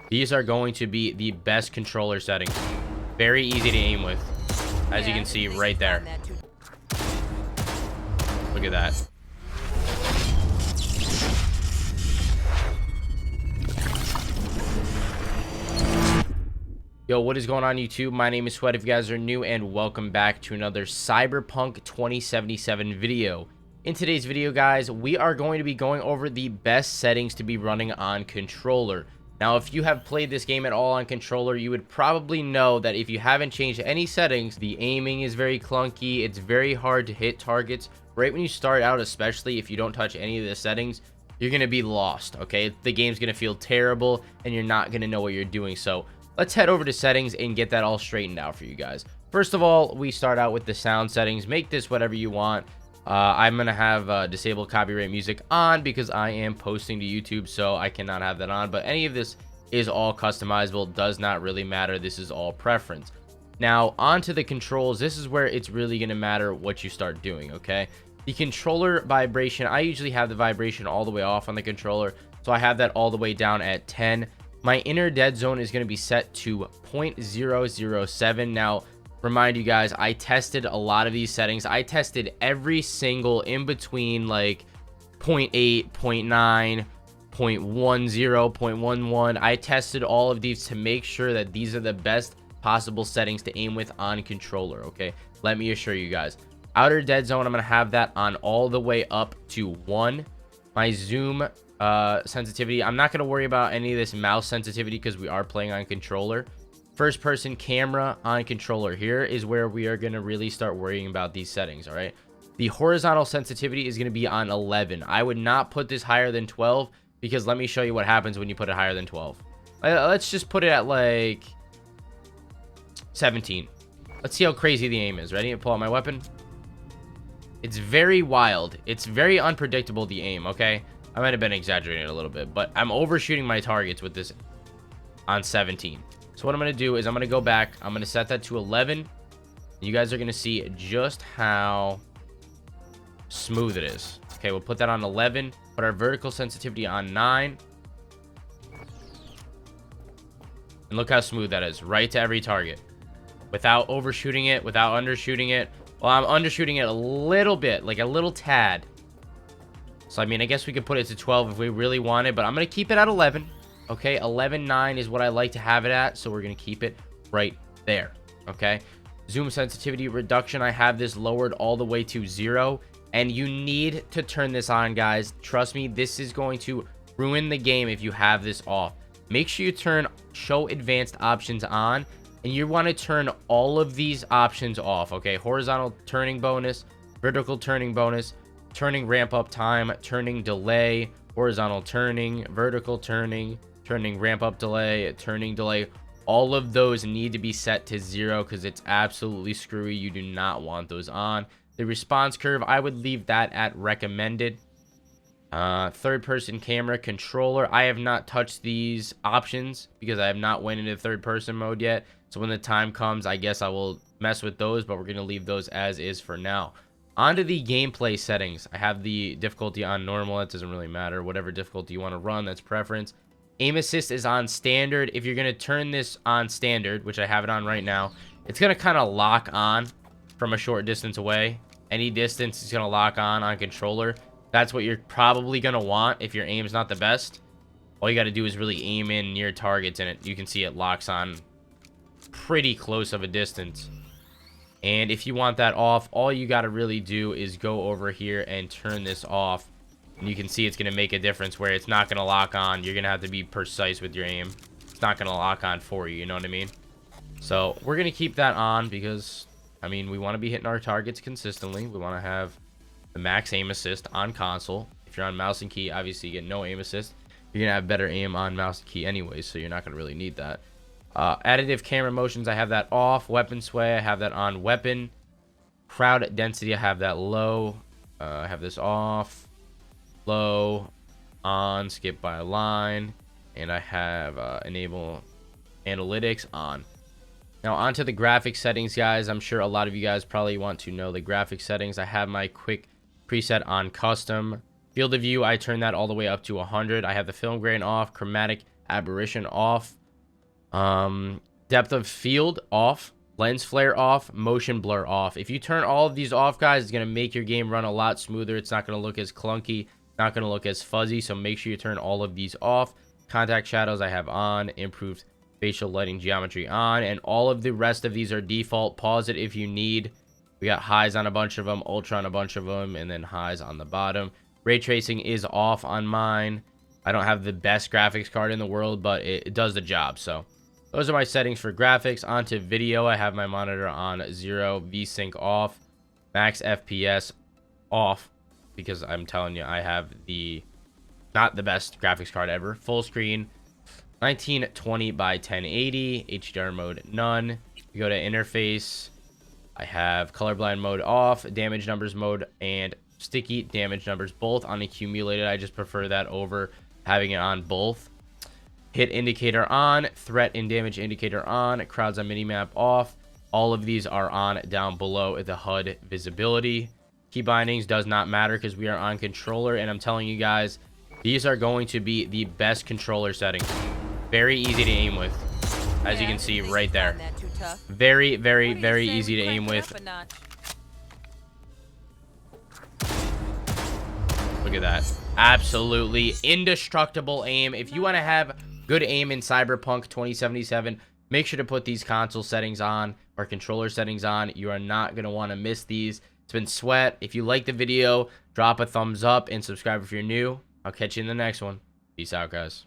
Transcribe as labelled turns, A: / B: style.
A: These are going to be the best controller settings. Very easy to aim with, as you can see right there. Look at that. Yo, what is going on YouTube? My name is Sweat if you guys are new, and welcome back to another Cyberpunk 2077 video. In today's video, guys, we are going to be going over the best settings to be running on controller. Now, if you have played this game at all on controller, you would probably know that if you haven't changed any settings, the aiming is very clunky. It's very hard to hit targets. Right when you start out, especially if you don't touch any of the settings, you're going to be lost, okay? The game's going to feel terrible, and you're not going to know what you're doing. So let's head over to settings and get that all straightened out for you guys. First of all, we start out with the sound settings. Make this whatever you want. I'm going to have disable copyright music on because I am posting to YouTube, so I cannot have that on. But any of this is all customizable. Does not really matter. This is all preference. Now, onto the controls. This is where it's really going to matter what you start doing, okay? The controller vibration, I usually have the vibration all the way off on the controller, so I have that all the way down at 10. My inner dead zone is going to be set to 0.007. Now, remind you guys, I tested a lot of these settings. I tested every single in between, like 0.8, 0.9, 0.10, 0.11. I tested all of these to make sure that these are the best possible settings to aim with on controller, okay? Let me assure you guys. Outer dead zone, I'm going to have that on all the way up to 1. My zoom sensitivity, I'm not going to worry about any of this mouse sensitivity because we are playing on controller. First person camera on controller, here is where we are going to really start worrying about these settings. All right, the horizontal sensitivity is going to be on 11. I would not put this higher than 12 because let me show you what happens when you put it higher than 12. Let's just put it at like 17. Let's see how crazy the aim is. Ready? Pull out my weapon. It's very wild. It's very unpredictable, the aim, okay? I might have been exaggerating a little bit, but I'm overshooting my targets with this on 17. So what I'm going to do is I'm going to go back. I'm going to set that to 11. You guys are going to see just how smooth it is. Okay, we'll put that on 11. Put our vertical sensitivity on 9. And look how smooth that is. Right to every target. Without overshooting it, without undershooting it. Well, I'm undershooting it a little bit, like a little tad. So, I mean, I guess we could put it to 12 if we really wanted, but I'm going to keep it at 11. Okay, 11.9 is what I like to have it at, so we're going to keep it right there. Okay, zoom sensitivity reduction, I have this lowered all the way to 0, and you need to turn this on, guys. Trust me, this is going to ruin the game if you have this off. Make sure you turn show advanced options on, and you want to turn all of these options off. Okay, horizontal turning bonus, vertical turning bonus, turning ramp up time, turning delay, horizontal turning, vertical turning, turning ramp up delay, turning delay. All of those need to be set to 0 because it's absolutely screwy. You do not want those on. The response curve, I would leave that at recommended. Third person camera controller, I have not touched these options because I have not went into third person mode yet. So when the time comes, I guess I will mess with those, but we're going to leave those as is for now. Onto the gameplay settings, I have the difficulty on normal. It doesn't really matter. Whatever difficulty you want to run, that's preference. Aim assist is on standard. If you're going to turn this on standard, which I have it on right now, it's going to kind of lock on from a short distance away. Any distance is going to lock on controller. That's what you're probably going to want if your aim's not the best. All you got to do is really aim in near targets, and you can see it locks on pretty close of a distance. And if you want that off, all you got to really do is go over here and turn this off. And you can see it's going to make a difference where it's not going to lock on. You're going to have to be precise with your aim. It's not going to lock on for you, you know what I mean? So we're going to keep that on because, I mean, we want to be hitting our targets consistently. We want to have the max aim assist on console. If you're on mouse and key, obviously you get no aim assist. You're going to have better aim on mouse and key anyway, so you're not going to really need that. Additive camera motions, I have that off. Weapon sway, I have that on weapon. Crowd density, I have that low. I have this off. Low. On. Skip by line. And I have enable analytics on. Now onto the graphics settings, guys. I'm sure a lot of you guys probably want to know the graphics settings. I have my quick preset on custom. Field of view, I turn that all the way up to 100. I have the film grain off. Chromatic aberration off, depth of field off, lens flare off, motion blur off. If you turn all of these off, guys, it's going to make your game run a lot smoother. It's not going to look as clunky, not going to look as fuzzy, so make sure you turn all of these off. Contact shadows I have on, improved facial lighting geometry on, and all of the rest of these are default. Pause it if you need. We got highs on a bunch of them, ultra on a bunch of them, and then highs on the bottom. Ray tracing is off on mine. I don't have the best graphics card in the world, but it does the job. So those are my settings for graphics. Onto video, I have my monitor on 0, VSync off, max FPS off, because I'm telling you, I have not the best graphics card ever. Full screen, 1920 by 1080, HDR mode none. You go to interface, I have colorblind mode off, damage numbers mode and sticky damage numbers both on accumulated. I just prefer that over having it on both. Hit indicator on, threat and damage indicator on, crowds on minimap off. All of these are on down below at the HUD visibility. Key bindings does not matter because we are on controller, and I'm telling you guys, these are going to be the best controller settings. Very easy to aim with, as you can see right there. Very, very, very easy to aim with. Look at that. Absolutely indestructible aim. If you want to have good aim in Cyberpunk 2077, make sure to put these console settings on or controller settings on. You are not going to want to miss these. It's been Sweat. If you like the video, drop a thumbs up and subscribe if you're new. I'll catch you in the next one. Peace out, guys.